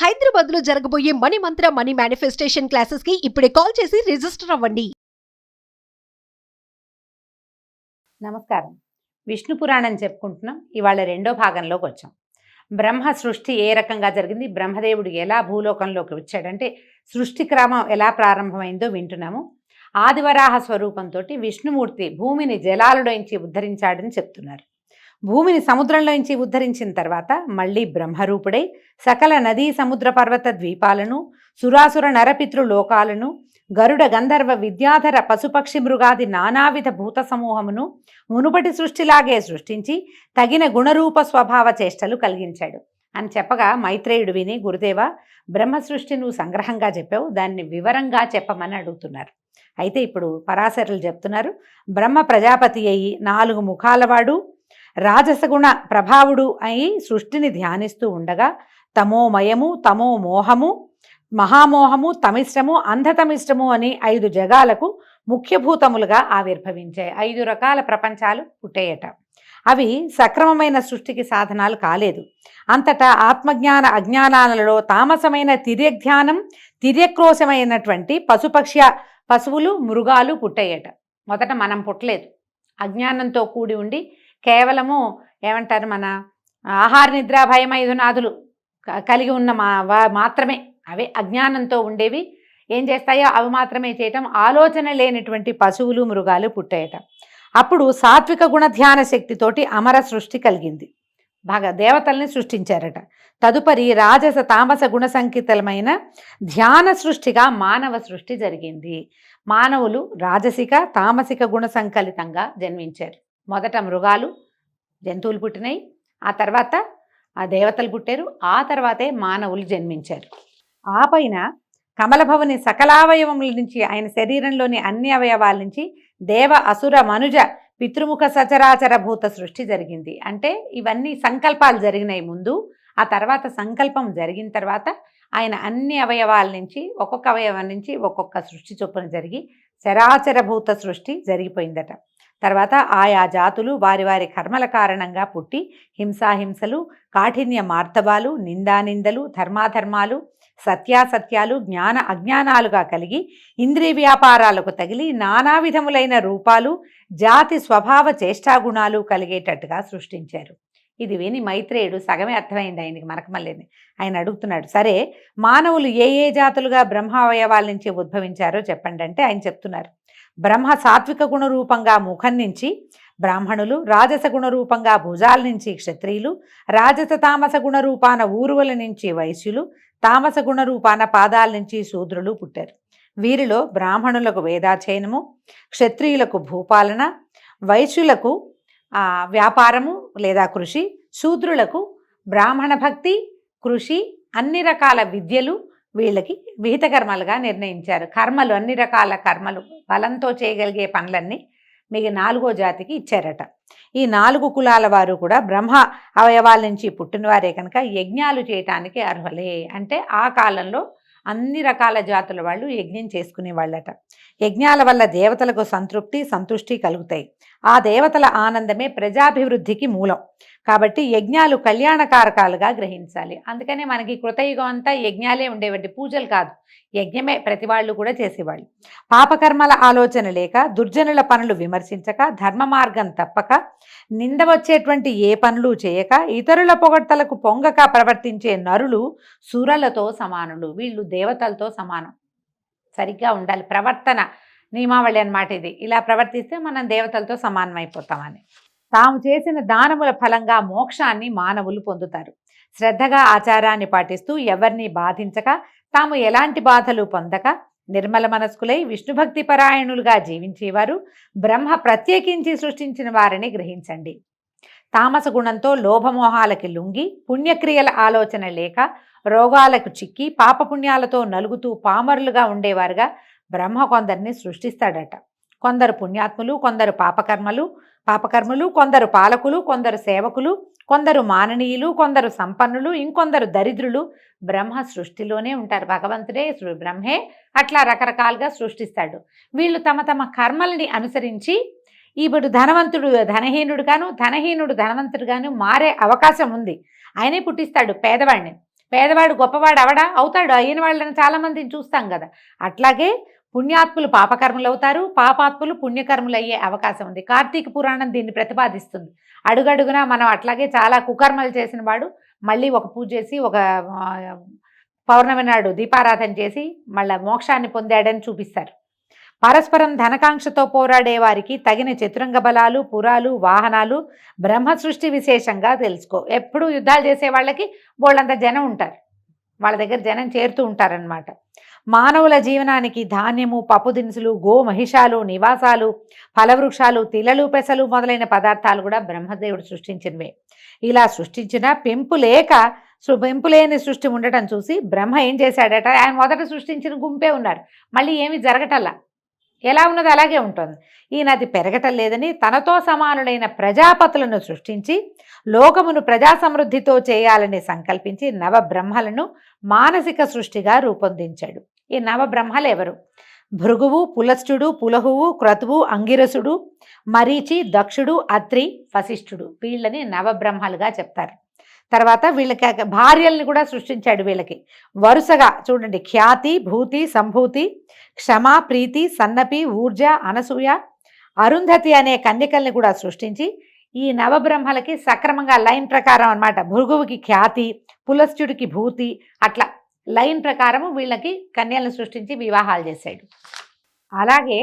హైదరాబాద్ లో జరగబోయే మనీ మంత్ర money manifestation classes కి ఇప్పుడే కాల్ చేసి రిజిస్టర్ అవ్వండి. నమస్కారం. విష్ణు పురాణం చెప్పుకుంటున్నాం. ఇవాళ రెండో భాగంలోకి వచ్చాం. బ్రహ్మ సృష్టి ఏ రకంగా జరిగింది, బ్రహ్మదేవుడు ఎలా భూలోకంలోకి వచ్చాడంటే సృష్టి క్రమం ఎలా ప్రారంభమైందో వింటున్నాము. ఆదివరాహ స్వరూపంతో విష్ణుమూర్తి భూమిని జలాలలోంచి ఉద్ధరించాడని చెప్తున్నారు. భూమిని సముద్రంలోంచి ఉద్ధరించిన తర్వాత మళ్ళీ బ్రహ్మరూపుడై సకల నదీ సముద్ర పర్వత ద్వీపాలను, సురాసుర నరపితృ లోకాలను, గరుడ గంధర్వ విద్యాధర పశుపక్షి మృగాది నానావిధ భూత సమూహమును మునుపటి సృష్టిలాగే సృష్టించి తగిన గుణరూప స్వభావ చేష్టలు కలిగించాడు అని చెప్పగా మైత్రేయుడు విని, గురుదేవ, బ్రహ్మ సృష్టి నువ్వు సంగ్రహంగా చెప్పావు, దాన్ని వివరంగా చెప్పమని అడుగుతున్నారు. అయితే ఇప్పుడు పరాశరులు చెప్తున్నారు, బ్రహ్మ ప్రజాపతి అయి 4 ముఖాలవాడు రాజసగుణ ప్రభావుడు అయి సృష్టిని ధ్యానిస్తూ ఉండగా తమోమయము, తమో మోహము, మహామోహము, తమిష్టము, అంధతమిష్టము అని 5 జగాలకు ముఖ్యభూతములుగా ఆవిర్భవించాయి. 5 రకాల ప్రపంచాలు పుట్టేయట. అవి సక్రమమైన సృష్టికి సాధనాలు కాలేదు. అంతటా ఆత్మజ్ఞాన అజ్ఞానాలలో తామసమైన తిర్యజ్ఞానం, తిర్యక్రోశమైనటువంటి పశువులు, మృగాలు పుట్టేయట. మొదట మనం పుట్టలేదు. అజ్ఞానంతో కూడి ఉండి కేవలము ఏమంటారు, మన ఆహార నిద్ర భయం 5 నాదులు కలిగి ఉన్న మాత్రమే, అవే అజ్ఞానంతో ఉండేవి. ఏం చేస్తాయో అవి మాత్రమే చేయటం, ఆలోచన లేనటువంటి పశువులు, మృగాలు పుట్టాయట. అప్పుడు సాత్విక గుణ ధ్యాన శక్తితోటి అమర సృష్టి కలిగింది. బాగా దేవతల్ని సృష్టించారట. తదుపరి రాజస తామస గుణ సంకేతమైన ధ్యాన సృష్టిగా మానవ సృష్టి జరిగింది. మానవులు రాజసిక తామసిక గుణ సంకలితంగా జన్మించారు. మొదట మృగాలు, జంతువులు పుట్టినాయి, ఆ తర్వాత ఆ దేవతలు పుట్టారు, ఆ తర్వాతే మానవులు జన్మించారు. ఆ పైన కమలభవని సకలావయవముల నుంచి, ఆయన శరీరంలోని అన్ని అవయవాల నుంచి దేవ అసుర మనుజ పితృముఖ సచరాచర భూత సృష్టి జరిగింది. అంటే ఇవన్నీ సంకల్పాలు జరిగినాయి ముందు, ఆ తర్వాత సంకల్పం జరిగిన తర్వాత ఆయన అన్ని అవయవాల నుంచి ఒక్కొక్క అవయవం నుంచి ఒక్కొక్క సృష్టి చొప్పున జరిగి చరాచర భూత సృష్టి జరిగిపోయిందట. తర్వాత ఆయా జాతులు వారి వారి కర్మల కారణంగా పుట్టి హింసాహింసలు, కాఠిన్య మార్తబాలు, నిందానిందలు, ధర్మాధర్మాలు, సత్యాసత్యాలు, జ్ఞాన అజ్ఞానాలుగా కలిగి ఇంద్రియ వ్యాపారాలకు తగిలి నానా విధములైన రూపాలు, జాతి స్వభావ చేష్టాగుణాలు కలిగేటట్టుగా సృష్టించారు. ఇది విని మైత్రేయుడు సగమే అర్థమైంది ఆయనకి, మనకమల్లేని. ఆయన అడుగుతున్నాడు, సరే మానవులు ఏ ఏ జాతులుగా బ్రహ్మావయవాల నుంచి ఉద్భవించారో చెప్పండి అంటే ఆయన చెప్తున్నారు, బ్రహ్మ సాత్విక గుణరూపంగా ముఖం నుంచి బ్రాహ్మణులు, రాజస గుణరూపంగా భుజాల నుంచి క్షత్రియులు, రాజస తామస గుణరూపాన ఊరువల నుంచి వైశ్యులు, తామస గుణరూపాన పాదాల నుంచి శూద్రులు పుట్టారు. వీరిలో బ్రాహ్మణులకు వేదాధ్యయనము, క్షత్రియులకు భూపాలన, వైశ్యులకు వ్యాపారము లేదా కృషి, శూద్రులకు బ్రాహ్మణ భక్తి, కృషి, అన్ని రకాల విద్యలు వీళ్ళకి విహిత కర్మలుగా నిర్ణయించారు. కర్మలు, అన్ని రకాల కర్మలు, బలంతో చేయగలిగే పనులన్నీ మీకు 4వ జాతికి ఇచ్చారట. ఈ 4 కులాల వారు కూడా బ్రహ్మ అవయవాల నుంచి పుట్టినవారే కనుక యజ్ఞాలు చేయటానికి అర్హులే. అంటే ఆ కాలంలో అన్ని రకాల జాతుల వాళ్ళు యజ్ఞం చేసుకునే వాళ్ళట. యజ్ఞాల వల్ల దేవతలకు సంతుష్టి కలుగుతాయి. ఆ దేవతల ఆనందమే ప్రజాభివృద్ధికి మూలం. కాబట్టి యజ్ఞాలు కళ్యాణకారకాలుగా గ్రహించాలి. అందుకనే మనకి కృతయుగం అంతా యజ్ఞాలే ఉండేవంటి, పూజలు కాదు, యజ్ఞమే ప్రతి వాళ్ళు కూడా చేసేవాళ్ళు. పాపకర్మల ఆలోచన లేక, దుర్జనుల పనులు విమర్శించక, ధర్మ మార్గం తప్పక, నింద వచ్చేటువంటి ఏ పనులు చేయక, ఇతరుల పొగడ్తలకు పొంగక ప్రవర్తించే నరులు సురలతో సమానులు. వీళ్ళు దేవతలతో సమానం. సరిగ్గా ఉండాలి ప్రవర్తన, నియమావళి అన్నమాట ఇది. ఇలా ప్రవర్తిస్తే మనం దేవతలతో సమానమైపోతామని. తాము చేసిన దానముల ఫలంగా మోక్షాన్ని మానవులు పొందుతారు. శ్రద్ధగా ఆచారాన్ని పాటిస్తూ ఎవరిని బాధించక, తాము ఎలాంటి బాధలు పొందక నిర్మల మనస్కులై విష్ణుభక్తి పరాయణులుగా జీవించేవారు బ్రహ్మ ప్రత్యేకించి సృష్టించిన వారిని గ్రహించండి. తామస గుణంతో లోభమోహాలకి లొంగి, పుణ్యక్రియల ఆలోచన లేక, రోగాలకు చిక్కి, పాపపుణ్యాలతో నలుగుతూ పామరులుగా ఉండేవారుగా బ్రహ్మ కొందరిని సృష్టిస్తాడట. కొందరు పుణ్యాత్ములు, కొందరు పాపకర్మలు, కొందరు పాలకులు, కొందరు సేవకులు, కొందరు మాననీయులు, కొందరు సంపన్నులు, ఇంకొందరు దరిద్రులు బ్రహ్మ సృష్టిలోనే ఉంటారు. భగవంతుడే బ్రహ్మే అట్లా రకరకాలుగా సృష్టిస్తాడు. వీళ్ళు తమ తమ కర్మల్ని అనుసరించి ఇప్పుడు ధనవంతుడు ధనహీనుడుగాను, ధనహీనుడు ధనవంతుడుగాను మారే అవకాశం ఉంది. ఆయనే పుట్టిస్తాడు పేదవాడిని. పేదవాడు గొప్పవాడు అవడా అవుతాడు, అయిన వాళ్ళని చాలా మందిని చూస్తాం కదా. అట్లాగే పుణ్యాత్ములు పాపకర్మలు అవుతారు, పాపాత్ములు పుణ్యకర్మలు అయ్యే అవకాశం ఉంది. కార్తీక పురాణం దీన్ని ప్రతిపాదిస్తుంది. అడుగడుగునా మనం అట్లాగే చాలా కుకర్మలు చేసిన వాడు మళ్ళీ ఒక పూజ చేసి ఒక పౌర్ణమి నాడు దీపారాధన చేసి మళ్ళీ మోక్షాన్ని పొందాడని చూపిస్తారు. పరస్పరం ధనకాంక్షతో పోరాడే వారికి తగిన చతురంగ బలాలు, పురాలు, వాహనాలు బ్రహ్మ సృష్టి విశేషంగా తెలుసుకో. ఎప్పుడు యుద్ధాలు చేసే వాళ్ళకి బోళ్ళంత జనం ఉంటారు, వాళ్ళ దగ్గర జనం చేరుతూ ఉంటారనమాట. మానవుల జీవనానికి ధాన్యము, పప్పు దినుసులు, గో మహిషాలు, నివాసాలు, ఫలవృక్షాలు, తిలలు, పెసలు మొదలైన పదార్థాలు కూడా బ్రహ్మదేవుడు సృష్టించినవే. ఇలా సృష్టించిన పెంపులేని సృష్టి ఉండటం చూసి బ్రహ్మ ఏం చేశాడట, ఆయన మొదట సృష్టించిన గుంపే ఉన్నారు, మళ్ళీ ఏమి జరగటల్లా, ఎలా ఉన్నది అలాగే ఉంటుంది. ఈయనది పెరగటం లేదని తనతో సమానులైన ప్రజాపతులను సృష్టించి లోకమును ప్రజా సమృద్ధితో చేయాలని సంకల్పించి నవబ్రహ్మలను మానసిక సృష్టిగా రూపొందించాడు. ఈ నవబ్రహ్మలు ఎవరు? భృగువు, పులస్త్యుడు, పులహువు, క్రతువు, అంగిరసుడు, మరీచి, దక్షుడు, అత్రి, వశిష్ఠుడు. వీళ్ళని నవబ్రహ్మలుగా చెప్తారు. తర్వాత వీళ్ళకి భార్యల్ని కూడా సృష్టించాడు. వీళ్ళకి వరుసగా చూడండి, ఖ్యాతి, భూతి, సంభూతి, క్షమ, ప్రీతి, సన్నపి, ఊర్జ, అనసూయ, అరుంధతి అనే కన్యకల్ని కూడా సృష్టించి ఈ నవబ్రహ్మలకి సక్రమంగా లైన్ ప్రకారం అన్నమాట. భృగువుకి ఖ్యాతి, పులస్త్యుడికి భూతి, అట్లా లైన్ ప్రకారము వీళ్ళకి కన్యలను సృష్టించి వివాహాలు చేశాడు. అలాగే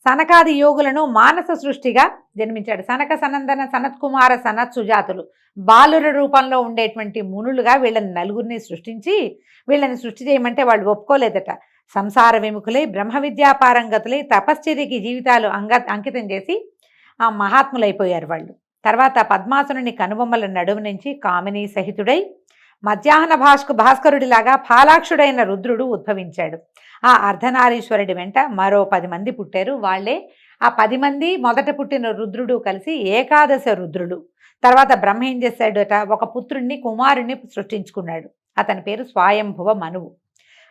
సనకాది యోగులను మానస సృష్టిగా జన్మించాడు. సనక, సనందన, సనత్కుమార, సనత్ సుజాతులు బాలుర రూపంలో ఉండేటువంటి మునులుగా వీళ్ళని నలుగురిని సృష్టించి వీళ్ళని సృష్టి చేయమంటే వాళ్ళు ఒప్పుకోలేదట. సంసార విముఖులై బ్రహ్మ విద్యాపారంగతులై తపశ్చర్యకి జీవితాలు అంకితం చేసి ఆ మహాత్ములైపోయారు వాళ్ళు. తర్వాత పద్మాసుని కనుబొమ్మల నడుము నుంచి కామినీ సహితుడై మధ్యాహ్న భాస్కరుడిలాగా ఫాలాక్షుడైన రుద్రుడు ఉద్భవించాడు. ఆ అర్ధనారీశ్వరుడి వెంట మరో 10 మంది పుట్టారు. వాళ్లే ఆ 10 మంది మొదట పుట్టిన రుద్రుడు కలిసి ఏకాదశ రుద్రుడు. తర్వాత బ్రహ్మ ఏం చేశాడట, ఒక పుత్రుణ్ణి, కుమారుణ్ణి సృష్టించుకున్నాడు. అతని పేరు స్వయంభువ మనువు.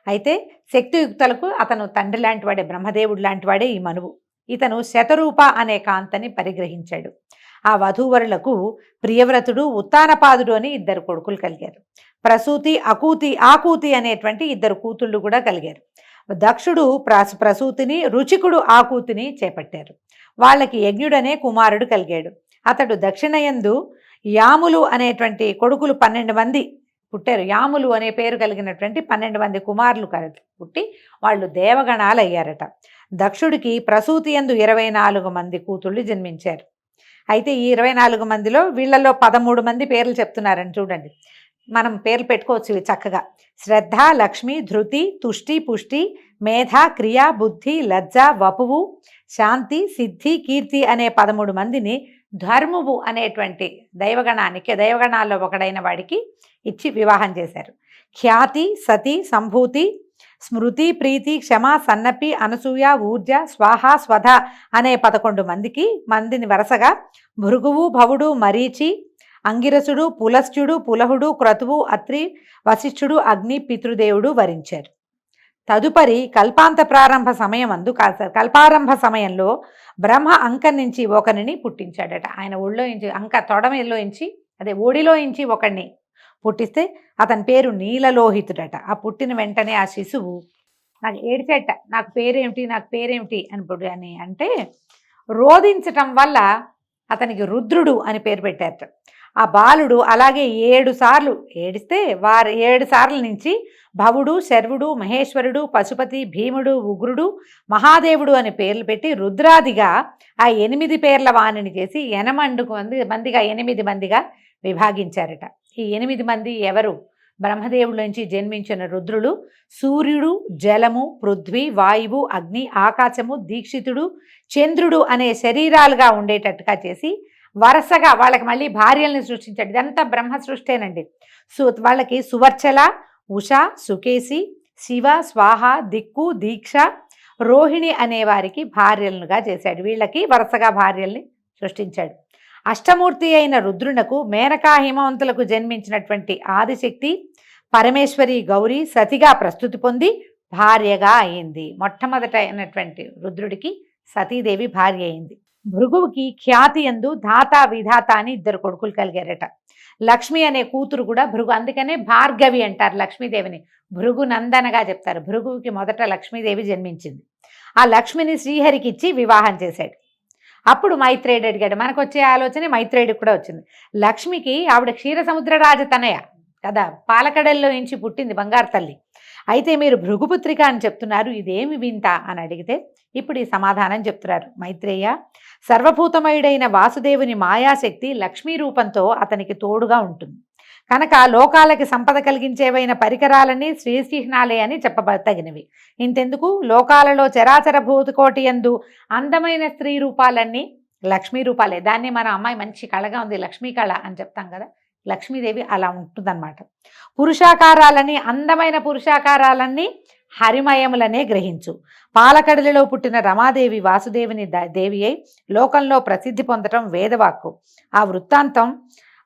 అయితే శక్తియుక్తులకు అతను తండ్రి లాంటి వాడే, బ్రహ్మదేవుడు లాంటి వాడే ఈ మనువు. ఇతను శతరూప అనే కాంతని పరిగ్రహించాడు. ఆ వధూవరులకు ప్రియవ్రతుడు, ఉత్తానపాదుడు అని 2 కొడుకులు కలిగారు. ప్రసూతి, ఆకూతి అనేటువంటి 2 కూతుళ్ళు కూడా కలిగారు. దక్షుడు ప్రసూతిని, రుచికుడు ఆకూతిని చేపట్టారు. వాళ్ళకి యజ్ఞుడనే కుమారుడు కలిగాడు. అతడు దక్షిణయందు యాములు అనేటువంటి కొడుకులు 12 మంది పుట్టారు. యాములు అనే పేరు కలిగినటువంటి 12 మంది కుమారులు పుట్టి వాళ్ళు దేవగణాలు అయ్యారట. దక్షుడికి ప్రసూతి యందు 24 మంది కూతుళ్ళు జన్మించారు. అయితే ఈ 24 మందిలో వీళ్ళలో 13 మంది పేర్లు చెప్తున్నారని చూడండి. మనం పేర్లు పెట్టుకోవచ్చు ఇవి చక్కగా. శ్రద్ధ, లక్ష్మి, ధృతి, తుష్టి, పుష్టి, మేధ, క్రియ, బుద్ధి, లజ్జ, వపువు, శాంతి, సిద్ధి, కీర్తి అనే 13 మందిని ధర్మువు అనేటువంటి దైవగణాల్లో ఒకడైన వాడికి ఇచ్చి వివాహం చేశారు. ఖ్యాతి, సతి, సంభూతి, స్మృతి, ప్రీతి, క్షమ, సన్నపి, అనసూయ, ఊర్జ, స్వాహ, స్వధ అనే 11 మందిని వరుసగా భృగువు, భవుడు, మరీచి, అంగిరసుడు, పులస్త్యుడు, పులహుడు, క్రతువు, అత్రి, వశిష్ఠుడు, అగ్ని, పితృదేవుడు వరించారు. తదుపరి కల్పారంభ సమయంలో బ్రహ్మ అంకం నుంచి ఒకరిని పుట్టించాడట. ఆయన ఒళ్ళో ఇంచి తొడమలో ఇంచి ఓడిలో ఇంచి ఒకడిని పుట్టిస్తే అతని పేరు నీలలోహితుడట. ఆ పుట్టిన వెంటనే ఆ శిశువు నాకు ఏడిచేట, నాకు పేరేమిటి అని అంటే రోధించటం వల్ల అతనికి రుద్రుడు అని పేరు పెట్టారట. ఆ బాలుడు అలాగే 7 సార్లు ఏడిస్తే 7 సార్ల నుంచి భవుడు, శర్వుడు, మహేశ్వరుడు, పశుపతి, భీముడు, ఉగ్రుడు, మహాదేవుడు అని పేర్లు పెట్టి రుద్రాదిగా ఆ 8 పేర్ల వాణిని చేసి 8 మందిగా విభాగించారట. ఈ 8 మంది ఎవరు? బ్రహ్మదేవుడి నుంచి జన్మించిన రుద్రులు సూర్యుడు, జలము, పృథ్వీ, వాయువు, అగ్ని, ఆకాశము, దీక్షితుడు, చంద్రుడు అనే శరీరాలుగా ఉండేటట్టుగా చేసి వరుసగా వాళ్ళకి మళ్ళీ భార్యల్ని సృష్టించాడు. ఇదంతా బ్రహ్మ సృష్టేనండి. వాళ్ళకి సువర్చల, ఉష, సుకేసి, శివ, స్వాహ, దిక్కు, దీక్ష, రోహిణి అనేవారికి భార్యలుగా చేశాడు. వీళ్ళకి వరుసగా భార్యల్ని సృష్టించాడు. అష్టమూర్తి అయిన రుద్రునకు మేనకా హిమవంతులకు జన్మించినటువంటి ఆదిశక్తి పరమేశ్వరి గౌరీ సతిగా ప్రస్తుతి పొంది భార్యగా అయింది. మొట్టమొదట అయినటువంటి రుద్రుడికి సతీదేవి భార్య అయింది. భృగువుకి ఖ్యాతి యందు ధాత, విధాత అని 2 కొడుకులు కలిగారట. లక్ష్మి అనే కూతురు కూడా భృగు, అందుకనే భార్గవి అంటారు లక్ష్మీదేవిని. భృగు నందనగా చెప్తారు. భృగుకి మొదట లక్ష్మీదేవి జన్మించింది. ఆ లక్ష్మిని శ్రీహరికి ఇచ్చి వివాహం చేశాడు. అప్పుడు మైత్రేయుడు అడిగాడు. మనకు వచ్చే ఆలోచనే మైత్రేయుడికి కూడా వచ్చింది. లక్ష్మికి ఆవిడ క్షీరసముద్ర రాజతనయ కదా, పాలకడల్లో నుంచి పుట్టింది బంగారు తల్లి. అయితే మీరు భృగుపుత్రిక అని చెప్తున్నారు, ఇదేమి వింత అని అడిగితే ఇప్పుడు ఈ సమాధానం చెప్తున్నారు మైత్రేయ. సర్వభూతమయుడైన వాసుదేవుని మాయాశక్తి లక్ష్మీ రూపంతో అతనికి తోడుగా ఉంటుంది కనుక లోకాలకి సంపద కలిగించేవైన పరికరాలన్నీ శ్రీచిహ్నాలే అని చెప్పతగినవి. ఇంతెందుకు, లోకాలలో చరాచర భూతకోటి యందు అందమైన స్త్రీ రూపాలన్నీ లక్ష్మీ రూపాలే. దాన్ని మన అమ్మాయి మంచి కళగా ఉంది, లక్ష్మీ కళ అని చెప్తాం కదా, లక్ష్మీదేవి అలా ఉంటుందన్నమాట. పురుషాకారాలని, అందమైన పురుషాకారాలన్నీ హరిమయములనే గ్రహించు. పాలకడలిలో పుట్టిన రమాదేవి వాసుదేవుని దేవి అయి లోకంలో ప్రసిద్ధి పొందటం వేదవాక్కు. ఆ వృత్తాంతం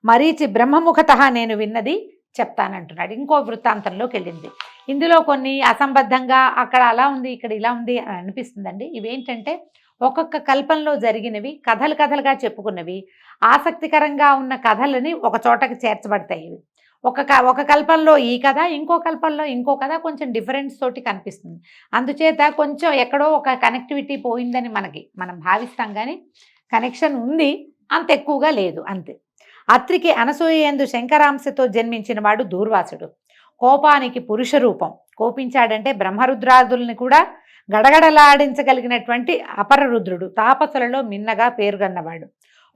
మరీచి బ్రహ్మముఖత నేను విన్నది చెప్తానంటున్నాడు. ఇంకో వృత్తాంతంలోకి వెళ్ళింది. ఇందులో కొన్ని అసంబద్ధంగా అక్కడ అలా ఉంది ఇక్కడ ఇలా ఉంది అని అనిపిస్తుందండి. ఇవేంటంటే ఒక్కొక్క కల్పంలో జరిగినవి, కథలు కథలుగా చెప్పుకున్నవి, ఆసక్తికరంగా ఉన్న కథలని ఒక చోటకి చేర్చబడతాయి. ఒక కల్పంలో ఈ కథ, ఇంకో కల్పంలో ఇంకో కథ, కొంచెం డిఫరెన్స్ తోటి కనిపిస్తుంది. అందుచేత కొంచెం ఎక్కడో ఒక కనెక్టివిటీ పోయిందని మనం భావిస్తాం, కానీ కనెక్షన్ ఉంది, అంత ఎక్కువగా లేదు అంతే. అత్రికి అనసూయందు శంకరాంశతో జన్మించిన వాడు దూర్వాసుడు. కోపానికి పురుష రూపం. కోపించాడంటే బ్రహ్మరుద్రాదుల్ని కూడా గడగడలాడించగలిగినటువంటి అపరరుద్రుడు. తాపసులలో మిన్నగా పేరుగన్నవాడు.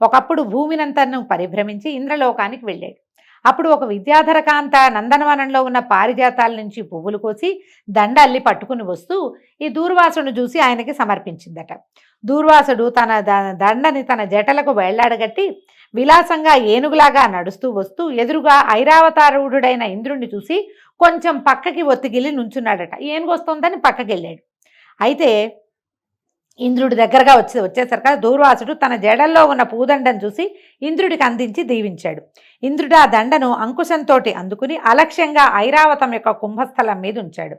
ఒకప్పుడు భూమినంతను పరిభ్రమించి ఇంద్రలోకానికి వెళ్ళాడు. అప్పుడు ఒక విద్యాధర కాంత నందనవనంలో ఉన్న పారిజాతాల నుంచి పువ్వులు కోసి దండ అల్లి పట్టుకుని వస్తూ ఈ దూర్వాసును చూసి ఆయనకి సమర్పించిందట. దూర్వాసుడు తన దండని తన జటలకు వేళ్లాడగట్టి విలాసంగా ఏనుగులాగా నడుస్తూ వస్తూ ఎదురుగా ఐరావతారూఢుడైన ఇంద్రుణ్ణి చూసి కొంచెం పక్కకి ఒత్తిగిలి నుంచున్నాడట. ఏనుగు వస్తోందని పక్కకి వెళ్ళాడు. అయితే ఇంద్రుడి దగ్గరగా వచ్చేసరికి దూర్వాసుడు తన జడల్లో ఉన్న పూదండను చూసి ఇంద్రుడికి అందించి దీవించాడు. ఇంద్రుడు ఆ దండను అంకుశంతో అందుకుని అలక్ష్యంగా ఐరావతం యొక్క కుంభస్థలం మీద ఉంచాడు.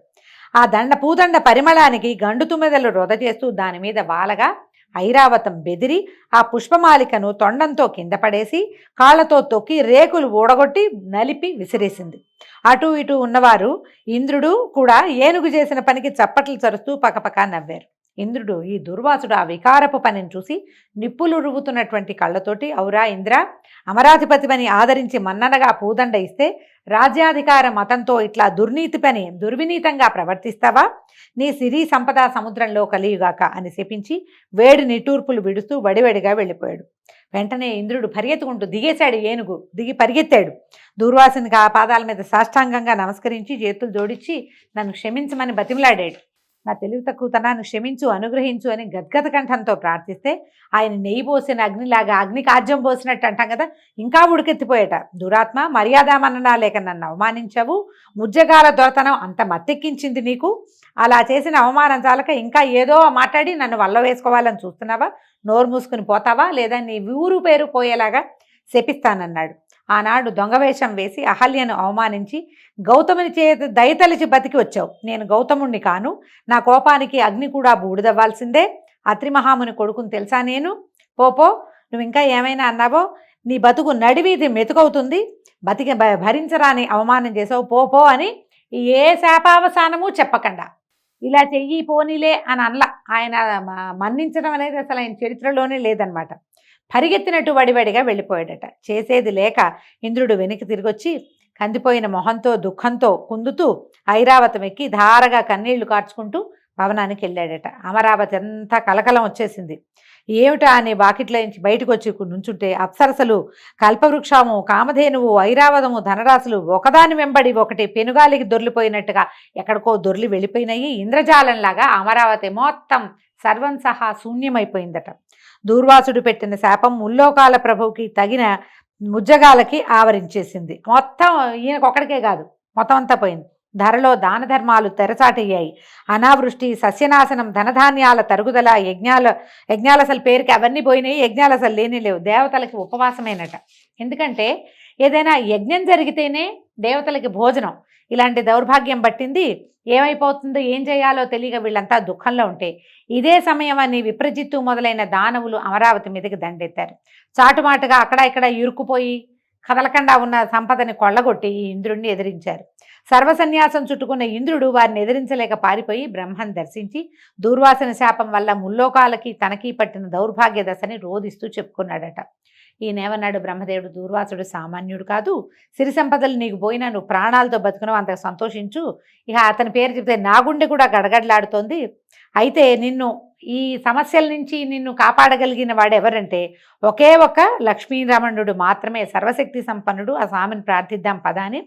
ఆ పూదండ పరిమళానికి గండు తుమ్మెదలు రొద చేస్తూ దాని మీద వాలగా ఐరావతం బెదిరి ఆ పుష్పమాలికను తొండంతో కింద పడేసి కాళ్లతో తొక్కి రేకులు ఊడగొట్టి నలిపి విసిరేసింది. అటు ఇటు ఉన్నవారు ఇంద్రుడు కూడా ఏనుగు చేసిన పనికి చప్పట్లు చరుస్తూ పకపక నవ్వారు. ఇంద్రుడు ఈ దుర్వాసుడు ఆ వికారపు పనిని చూసి నిప్పులు రువ్వుతున్నటువంటి కళ్ళతోటి, ఔరా ఇంద్ర, అమరాధిపతిపని ఆదరించి మన్ననగా పూదండ ఇస్తే రాజ్యాధికార మతంతో ఇట్లా దుర్వినీతంగా ప్రవర్తిస్తావా? నీ సిరి సంపద సముద్రంలో కలియుగాక అని శపించి వేడి నిట్టూర్పులు విడుస్తూ వడివడిగా వెళ్ళిపోయాడు. వెంటనే ఇంద్రుడు పరిగెత్తుకుంటూ దిగేశాడు. ఏనుగు దిగి పరిగెత్తాడు. దూర్వాసునికి ఆ పాదాల మీద సాష్టాంగంగా నమస్కరించి చేతులు జోడించి నన్ను క్షమించమని బతిమలాడాడు. నా తెలివి తక్కువతనాన్ని క్షమించు, అనుగ్రహించు అని గద్గద కంఠంతో ప్రార్థిస్తే ఆయన నెయ్యి పోసిన అగ్నిలాగా, అగ్నికి ఆజ్యం పోసినట్టు అంటాం కదా, ఇంకా ఉడికెత్తిపోయేట. దురాత్మ, మర్యాదామన్ననా లేక నన్ను అవమానించావు. ముజ్జగాల దొరతనం అంత మత్తెక్కించింది నీకు. అలా చేసిన అవమానం చాలక ఇంకా ఏదో మాట్లాడి నన్ను వల్ల వేసుకోవాలని చూస్తున్నావా? నోరు మూసుకుని పోతావా, లేదా నీ ఊరు పేరు పోయేలాగా శపిస్తానన్నాడు. ఆనాడు దొంగవేషం వేసి అహల్యను అవమానించి గౌతముని చేత దయతలిచి బతికి వచ్చావు. నేను గౌతముణ్ణి కాను. నా కోపానికి అగ్ని కూడా బూడిదవ్వాల్సిందే. అత్రిమహాముని కొడుకుని తెలుసా నేను? పోపో, నువ్వు ఇంకా ఏమైనా అన్నావో నీ బతుకు నడివీధి మెతుకవుతుంది. భరించరాని అవమానం చేసావు, పోపో అని ఏ శాపావసానము చెప్పకుండా ఇలా చెయ్యి పోనీలే అని అనలా. ఆయన మన్నించడం అనేది అసలు ఆయన చరిత్రలోనే లేదనమాట. పరిగెత్తినట్టు వడివడిగా వెళ్ళిపోయాడట. చేసేది లేక ఇంద్రుడు వెనక్కి తిరిగొచ్చి కందిపోయిన మొహంతో దుఃఖంతో కుందుతూ ఐరావతం ఎక్కి ధారగా కన్నీళ్లు కార్చుకుంటూ భవనానికి వెళ్ళాడట. అమరావతి అంతా కలకలం వచ్చేసింది. ఏమిటా అని వాకిట్లో నుంచి బయటకు వచ్చి నుంచుంటే అప్సరసలు, కల్పవృక్షము, కామధేనువు, ఐరావతము, ధనరాశులు ఒకదాని వెంబడి ఒకటి పెనుగాలికి దొర్లిపోయినట్టుగా ఎక్కడికో దొర్లి వెళ్ళిపోయినాయి. ఇంద్రజాలంలాగా అమరావతి మొత్తం సర్వం సహా శూన్యమైపోయిందట. దూర్వాసుడు పెట్టిన శాపం ముల్లోకాల ప్రభువుకి తగిన ముజ్జగాలకి ఆవరించేసింది. మొత్తం ఈయనకొక్కడికే కాదు, మొత్తం అంతా పోయింది. ధరలో దాన ధర్మాలు తెరచాటయ్యాయి. అనావృష్టి, సస్యనాశనం, ధనధాన్యాల తరుగుదల, యజ్ఞాలు అసలు పేరుకి అవన్నీ పోయినాయి. యజ్ఞాలు అసలు లేని లేవు. దేవతలకి ఉపవాసమేనట. ఎందుకంటే ఏదైనా యజ్ఞం జరిగితేనే దేవతలకి భోజనం. ఇలాంటి దౌర్భాగ్యం పట్టింది. ఏమైపోతుందో ఏం చేయాలో తెలియక వీళ్ళంతా దుఃఖంలో ఉంటే ఇదే సమయం అని విప్రజిత్తు మొదలైన దానవులు అమరావతి మీదకి దండెత్తారు. చాటుమాటుగా అక్కడ ఇక్కడ ఇరుక్కుపోయి కదలకుండా ఉన్న సంపదని కొల్లగొట్టి ఈ ఇంద్రుడిని ఎదిరించారు. సర్వసన్యాసం చుట్టుకున్న ఇంద్రుడు వారిని ఎదిరించలేక పారిపోయి బ్రహ్మను దర్శించి దూర్వాసన శాపం వల్ల ముల్లోకాలకి తనకి పట్టిన దౌర్భాగ్య దశని రోధిస్తూ చెప్పుకున్నాడట. ఈయనేమన్నాడు బ్రహ్మదేవుడు, దూర్వాసుడు సామాన్యుడు కాదు, సిరి సంపదలు నీకు పోయినా నువ్వు ప్రాణాలతో బతుకున్నావు, అంత సంతోషించు. ఇక అతని పేరు చెప్తే నా గుండె కూడా గడగడలాడుతోంది. అయితే నిన్ను ఈ సమస్యల నుంచి నిన్ను కాపాడగలిగిన వాడు ఎవరంటే ఒకే ఒక లక్ష్మీరమణుడు మాత్రమే, సర్వశక్తి సంపన్నుడు. ఆ స్వామిని ప్రార్థిద్దాం పదాని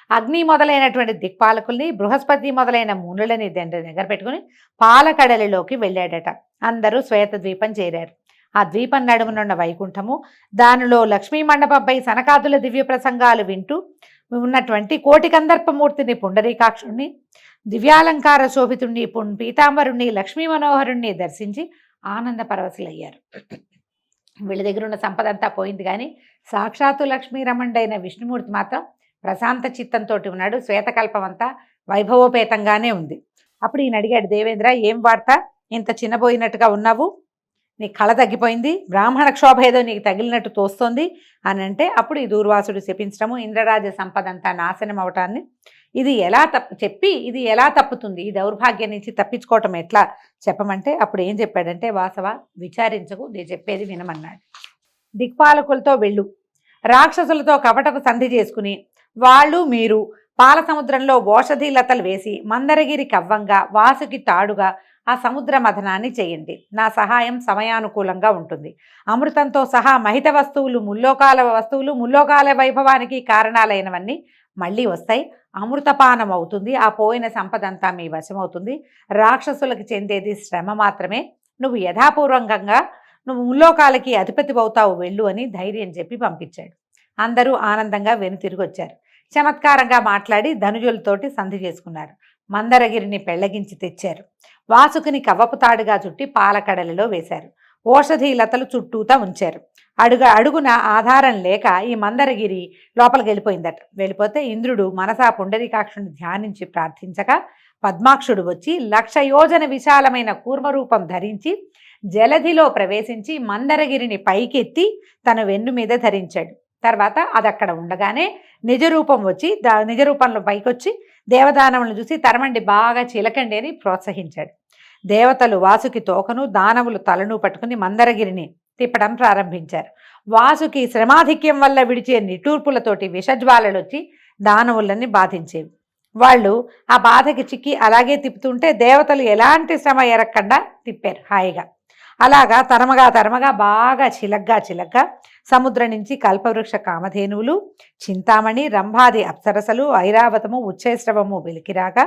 అగ్ని మొదలైనటువంటి దిక్పాలకుల్ని, బృహస్పతి మొదలైన మునులని దగ్గర పెట్టుకుని పాలకడలిలోకి వెళ్ళాడట. అందరూ శ్వేత ద్వీపం చేరారు. ఆ ద్వీపం నడుమునున్న వైకుంఠము, దానిలో లక్ష్మీ మండపంపై సనకాదుల దివ్య ప్రసంగాలు వింటూ ఉన్నటువంటి కోటి కందర్పమూర్తిని, పుండరీకాక్షుణ్ణి, దివ్యాలంకార శోభితుణ్ణి, పీతాంబరుణ్ణి, లక్ష్మీ మనోహరుణ్ణి దర్శించి ఆనంద పరవశులయ్యారు. వీళ్ళ దగ్గర ఉన్న సంపద అంతా పోయింది, కానీ సాక్షాత్తు లక్ష్మీరమణుడైన విష్ణుమూర్తి మాత్రం ప్రశాంత చిత్తంతో ఉన్నాడు. శ్వేతకల్పం అంతా వైభవోపేతంగానే ఉంది. అప్పుడు ఈయన అడిగాడు, దేవేంద్ర ఏం వార్త, ఇంత చిన్నబోయినట్టుగా ఉన్నావు, నీ కళ తగ్గిపోయింది, బ్రాహ్మణ క్షోభ ఏదో నీకు తగిలినట్టు తోస్తోంది అని అంటే, అప్పుడు ఈ దూర్వాసుడు శపించడము, ఇంద్రరాజ సంపద అంతా నాశనం అవటాన్ని, ఇది ఎలా తప్పుతుంది, ఈ దౌర్భాగ్యం నుంచి తప్పించుకోవటం ఎట్లా చెప్పమంటే, అప్పుడు ఏం చెప్పాడంటే, వాసవ విచారించకు, నేను చెప్పేది వినమన్నాడు. దిక్పాలకులతో వెళ్ళు, రాక్షసులతో కపటపు సంధి చేసుకుని వాళ్ళు మీరు పాల సముద్రంలో ఓషధి లతలు వేసి మందరగిరి కవ్వంగా వాసుకి తాడుగా ఆ సముద్ర మథనాన్ని చేయండి. నా సహాయం సమయానుకూలంగా ఉంటుంది. అమృతంతో సహా మహిత వస్తువులు, ముల్లోకాల వైభవానికి కారణాలైనవన్నీ మళ్ళీ వస్తాయి. అమృతపానం అవుతుంది. ఆ పోయిన సంపదంతా మీ వశమవుతుంది. రాక్షసులకు చెందేది శ్రమ మాత్రమే. నువ్వు యథాపూర్వకంగా నువ్వు ముల్లోకాలకి అధిపతి అవుతావు, వెళ్ళు అని ధైర్యం చెప్పి పంపించాడు. అందరూ ఆనందంగా వెనుతిరిగి వచ్చారు. చమత్కారంగా మాట్లాడి ధనుజులతోటి సంధి చేసుకున్నారు. మందరగిరిని పెళ్లగించి తెచ్చారు. వాసుకుని కవ్వపు తాడుగా చుట్టి పాలకడలిలో వేశారు. ఓషధి లతలు చుట్టూతా ఉంచారు. అడుగున ఆధారం లేక ఈ మందరగిరి లోపలికి వెళ్ళిపోయిందట. వెళ్ళిపోతే ఇంద్రుడు మనసా పుండరీకాక్షుని ధ్యానించి ప్రార్థించగా పద్మాక్షుడు వచ్చి 1,00,000 యోజన విశాలమైన కూర్మరూపం ధరించి జలధిలో ప్రవేశించి మందరగిరిని పైకెత్తి తన వెన్ను మీద ధరించాడు. తర్వాత అది అక్కడ ఉండగానే నిజరూపం వచ్చి నిజరూపంలో పైకొచ్చి దేవదానవులను చూసి తరమండి, బాగా చిలకండి అని ప్రోత్సహించాడు. దేవతలు వాసుకి తోకను, దానవులు తలను పట్టుకుని మందరగిరిని తిప్పడం ప్రారంభించారు. వాసుకి శ్రమాధిక్యం వల్ల విడిచే నిట్టూర్పులతోటి విషజ్వాలలు వచ్చి దానవులని బాధించేవి. వాళ్ళు ఆ బాధకి చిక్కి అలాగే తిప్పుతుంటే దేవతలు ఎలాంటి శ్రమ ఎరక్కుండా తిప్పారు హాయిగా. అలాగా తరమగా బాగా చిలగ్గా సముద్రం నుంచి కల్పవృక్ష కామధేనువులు, చింతామణి, రంభాది అప్సరసలు, ఐరావతము, ఉచ్చైశ్రవము వెలికిరాగా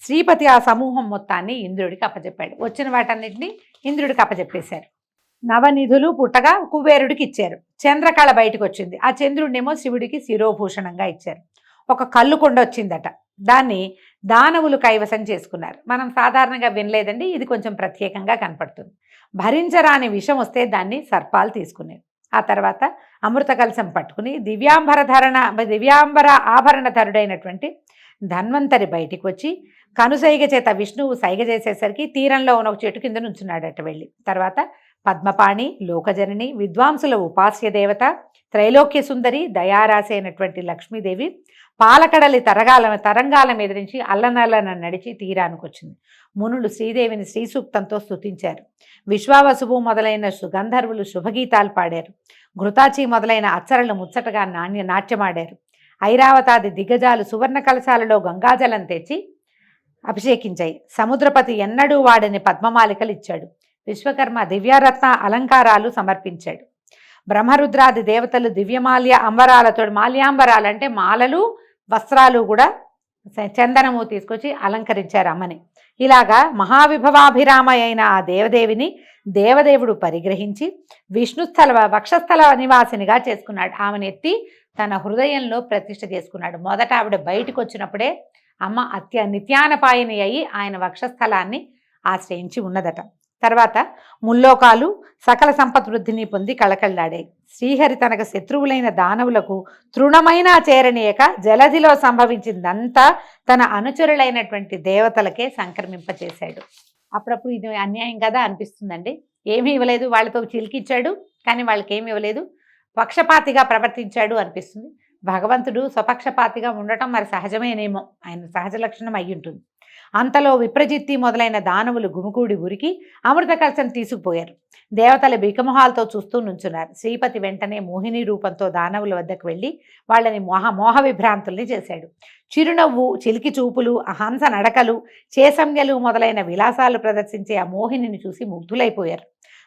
శ్రీపతి ఆ సమూహం మొత్తాన్ని ఇంద్రుడికి అప్పచెప్పాడు. వచ్చిన వాటన్నిటిని ఇంద్రుడికి అప్పచెప్పేశారు. నవనిధులు పుట్టగా కుబేరుడికి ఇచ్చారు. చంద్రకళ బయటకు వచ్చింది. ఆ చంద్రుడినేమో శివుడికి శిరోభూషణంగా ఇచ్చారు. ఒక కళ్ళు కొండ వచ్చిందట. దాన్ని దానవులు కైవసం చేసుకున్నారు. మనం సాధారణంగా వినలేదండి, ఇది కొంచెం ప్రత్యేకంగా కనపడుతుంది. భరించరాని విషం వస్తే దాన్ని సర్పాలు తీసుకునేవి. ఆ తర్వాత అమృత కలశం పట్టుకుని దివ్యాంబర ఆభరణధరుడైనటువంటి ధన్వంతరి బయటికి వచ్చి కనుసైగ చేత విష్ణువు సైగ చేసేసరికి తీరంలో ఉన్న ఒక చెట్టు కింద నుంచున్నాడట వెళ్ళి. తర్వాత పద్మపాణి, లోకజనని, విద్వాంసుల ఉపాస్య దేవత, త్రైలోక్య సుందరి, దయారాశి అయినటువంటి లక్ష్మీదేవి పాలకడలి తరంగాల మీద నుంచి అల్లనల్లన నడిచి తీరానికి వచ్చింది. మునులు శ్రీదేవిని శ్రీసూక్తంతో స్తుతించారు. విశ్వావసువు మొదలైన సుగంధర్వులు శుభగీతాలు పాడారు. ఘృతాచి మొదలైన అచ్చరలు ముచ్చటగా నాట్యమాడారు. ఐరావతాది దిగ్గజాలు సువర్ణ కలశాలలో గంగాజలం తెచ్చి అభిషేకించాయి. సముద్రపతి ఎన్నడూ వాడని పద్మమాలికలు ఇచ్చాడు. విశ్వకర్మ దివ్యరత్న అలంకారాలు సమర్పించాడు. బ్రహ్మరుద్రాది దేవతలు దివ్యమాల్య అంబరాలతో, మాల్యాంబరాలు అంటే మాలలు, వస్త్రాలు కూడా చందనము తీసుకొచ్చి అలంకరించారు అమ్మని. ఇలాగా మహావిభవాభిరామ అయిన ఆ దేవదేవిని దేవదేవుడు పరిగ్రహించి వక్షస్థల నివాసినిగా చేసుకున్నాడు. ఆమెను ఎత్తి తన హృదయంలో ప్రతిష్ఠ చేసుకున్నాడు. మొదట ఆవిడ బయటకు వచ్చినప్పుడే అమ్మ నిత్యానపాయిని అయి ఆయన వక్షస్థలాన్ని ఆశ్రయించి ఉన్నదట. తర్వాత ముల్లోకాలు సకల సంపద్వృద్ధిని పొంది కళకళలాడాయి. శ్రీహరి తనకు శత్రువులైన దానవులకు తృణమైనా చేరనీయక జలధిలో సంభవించిందంతా తన అనుచరులైనటువంటి దేవతలకే సంక్రమింపచేశాడు. అప్పుడప్పుడు ఇది అన్యాయం కదా అనిపిస్తుందండి. ఏమీ ఇవ్వలేదు, వాళ్ళతో చిలికిచ్చాడు కానీ వాళ్ళకి ఏమి ఇవ్వలేదు, పక్షపాతిగా ప్రవర్తించాడు అనిపిస్తుంది. భగవంతుడు స్వపక్షపాతిగా ఉండటం మరి సహజమేనేమో, ఆయన సహజ లక్షణం అయి ఉంటుంది. అంతలో విప్రజిత్తి మొదలైన దానవులు గుమికూడి ఉరికి అమృత కలశం తీసుకుపోయారు. దేవతలు బికమొహాలతో చూస్తూ నుంచున్నారు. శ్రీపతి వెంటనే మోహిని రూపంతో దానవుల వద్దకు వెళ్ళి వాళ్ళని మోహ విభ్రాంతుల్ని చేశాడు. చిరునవ్వు, చిలికి చూపులు, హంస నడకలు, చేసంజ్ఞలు మొదలైన విలాసాలు ప్రదర్శించే ఆ మోహినిని చూసి ముగ్ధులైపోయారు.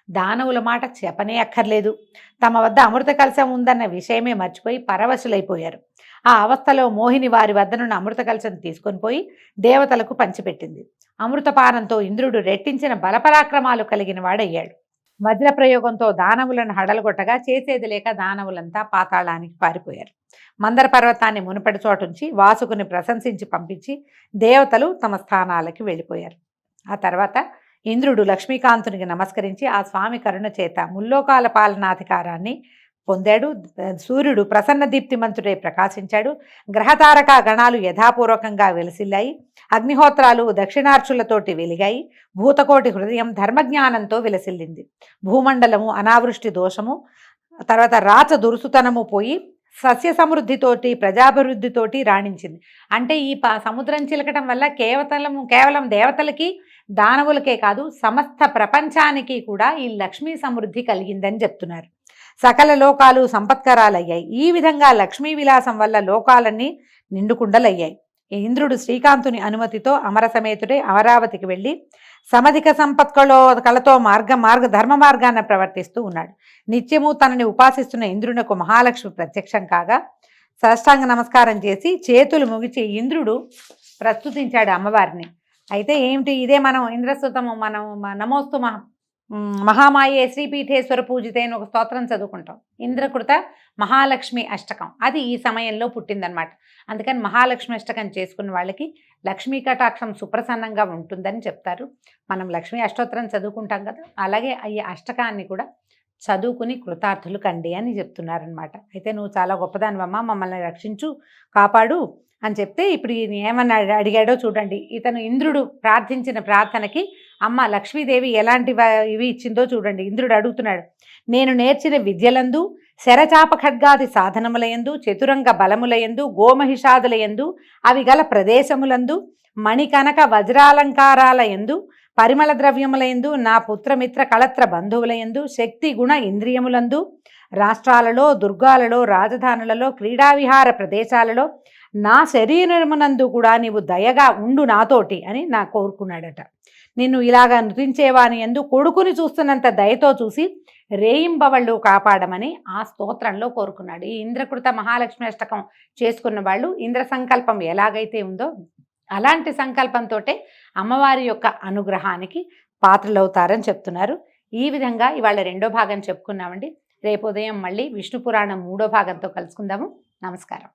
దానవుల మాట చెప్పనే అక్కర్లేదు. తమ వద్ద అమృత కలశం ఉందన్న విషయమే మర్చిపోయి పరవశులైపోయారు. ఆ అవస్థలో మోహిని వారి వద్దనున్న అమృత కలశం తీసుకొని పోయి దేవతలకు పంచిపెట్టింది. అమృతపానంతో ఇంద్రుడు రెట్టించిన బలపరాక్రమాలు కలిగిన వాడయ్యాడు. వజ్ర ప్రయోగంతో దానవులను హడలగొట్టగా చేసేది లేక దానవులంతా పాతాళానికి పారిపోయారు. మందర పర్వతాన్ని మునుపటి చోటుంచి వాసుకుని ప్రశంసించి పంపించి దేవతలు తమ స్థానాలకి వెళ్ళిపోయారు. ఆ తర్వాత ఇంద్రుడు లక్ష్మీకాంతునికి నమస్కరించి ఆ స్వామి కరుణ చేత ముల్లోకాల పాలనాధికారాన్ని పొందాడు. సూర్యుడు ప్రసన్న దీప్తిమంతుడై ప్రకాశించాడు. గ్రహతారక గణాలు యథాపూర్వకంగా వెలసిల్లాయి. అగ్నిహోత్రాలు దక్షిణార్చులతోటి వెలిగాయి. భూతకోటి హృదయం ధర్మజ్ఞానంతో విలసిల్లింది. భూమండలము అనావృష్టి దోషము, తర్వాత రాచ దురుసుతనము పోయి సస్య సమృద్ధితోటి ప్రజాభివృద్ధితోటి రాణించింది. అంటే ఈ సముద్రం చిలకటం వల్ల కేవలం దేవతలకి దానవులకే కాదు సమస్త ప్రపంచానికి కూడా ఈ లక్ష్మీ సమృద్ధి కలిగిందని చెప్తున్నారు. సకల లోకాలు సంపత్కరాలయ్యాయి. ఈ విధంగా లక్ష్మీ విలాసం వల్ల లోకాలన్నీ నిండుకుండలయ్యాయి. ఇంద్రుడు శ్రీకాంతుని అనుమతితో అమరసమేతుడే అమరావతికి వెళ్ళి సమధిక కళతో ధర్మ మార్గాన్ని ప్రవర్తిస్తూ ఉన్నాడు. నిత్యము తనని ఉపాసిస్తున్న ఇంద్రునకు మహాలక్ష్మి ప్రత్యక్షం కాగా సాష్టాంగ నమస్కారం చేసి చేతులు ముగిచి ఇంద్రుడు ప్రస్తుతించాడు అమ్మవారిని. అయితే ఏమిటి, ఇదే మనం ఇంద్రస్తుతము, మనం నమోస్తు మహామాయే శ్రీపీఠేశ్వర పూజితే అని ఒక స్తోత్రం చదువుకుంటాం. ఇంద్రకృత మహాలక్ష్మి అష్టకం అది ఈ సమయంలో పుట్టిందనమాట. అందుకని మహాలక్ష్మి అష్టకం చేసుకున్న వాళ్ళకి లక్ష్మీ కటాక్షం సుప్రసన్నంగా ఉంటుందని చెప్తారు. మనం లక్ష్మీ అష్టోత్తరం చదువుకుంటాం కదా, అలాగే ఈ అష్టకాన్ని కూడా చదువుకుని కృతార్థులు కండి అని చెప్తున్నారనమాట. అయితే నువ్వు చాలా గొప్పదానివమ్మ, మమ్మల్ని రక్షించు, కాపాడు అని చెప్తే ఇప్పుడు ఈయన ఏమన్నా అడిగాడో చూడండి. ఇతను ఇంద్రుడు ప్రార్థించిన ప్రార్థనకి అమ్మ లక్ష్మీదేవి ఎలాంటి ఇవి ఇచ్చిందో చూడండి. ఇంద్రుడు అడుగుతున్నాడు, నేను నేర్చిన విద్యలందు, శరచాప ఖడ్గాది సాధనములయందు, చతురంగ బలములయందు, గోమహిషాదులయందు, అవి గల ప్రదేశములందు, మణికనక వజ్రాలంకారాలయందు, పరిమళ ద్రవ్యములయందు, నా పుత్రమిత్ర కళత్ర బంధువులయందు, శక్తి గుణ ఇంద్రియములందు, రాష్ట్రాలలో, దుర్గాలలో, రాజధానులలో, క్రీడావిహార ప్రదేశాలలో, నా శరీరమునందు కూడా నీవు దయగా ఉండు నాతోటి అని నా కోరుకున్నాడట. నిన్ను ఇలాగా నృతించేవాని యందు కొడుకుని చూస్తున్నంత దయతో చూసి రేయింబవళ్ళు కాపాడమని ఆ స్తోత్రంలో కోరుకున్నాడు. ఈ ఇంద్రకృత మహాలక్ష్మి అష్టకం చేసుకున్న వాళ్ళు ఇంద్ర సంకల్పం ఎలాగైతే ఉందో అలాంటి సంకల్పంతో అమ్మవారి యొక్క అనుగ్రహానికి పాత్రలవుతారని చెప్తున్నారు. ఈ విధంగా ఇవాళ రెండో భాగం చెప్పుకున్నామండి. రేపు ఉదయం మళ్ళీ విష్ణు పురాణం 3వ భాగంతో కలుసుకుందాము. నమస్కారం.